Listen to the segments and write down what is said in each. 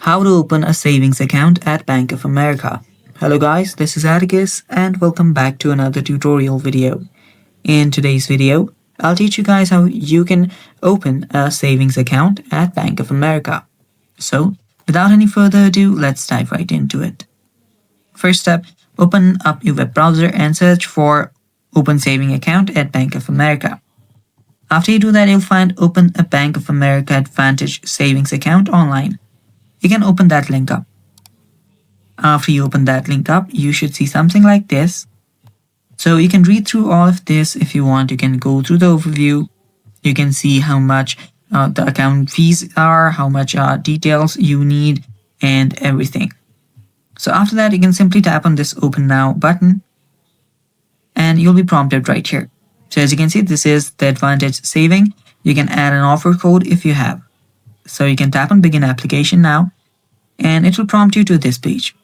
How to open a savings account at Bank of America. Hello guys, this is Atticus and welcome back to another tutorial video. In today's video, I'll teach you guys how you can open a savings account at Bank of America. So, without any further ado, let's dive right into it. First step, open up your web browser and search for Open Saving Account at Bank of America. After you do that, you'll find Open a Bank of America Advantage Savings Account online. You can open that link up. After you open that link up, you should see something like this. So you can read through all of this if you want. You can go through the overview. You can see how much the account fees are, how much details you need, and everything. So after that, you can simply tap on this Open Now button and you'll be prompted right here. So as you can see, this is the Advantage Saving. You can add an offer code if you have. So you can tap on Begin Application Now and it will prompt you to this page.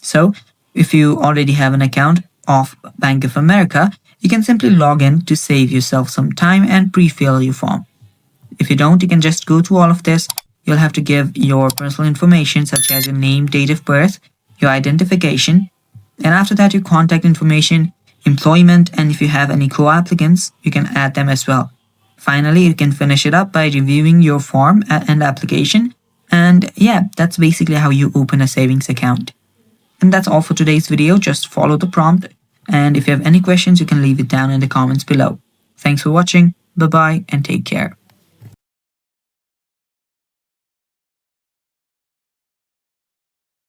So if you already have an account of Bank of America, you can simply log in to save yourself some time and pre-fill your form. If you don't, you can just go through all of this. You'll have to give your personal information such as your name, date of birth, your identification, and after that your contact information, employment, and if you have any co-applicants, you can add them as well. Finally, you can finish it up by reviewing your form and application. And yeah, that's basically how you open a savings account. And that's all for today's video. Just follow the prompt. And if you have any questions, you can leave it down in the comments below. Thanks for watching. Bye-bye and take care.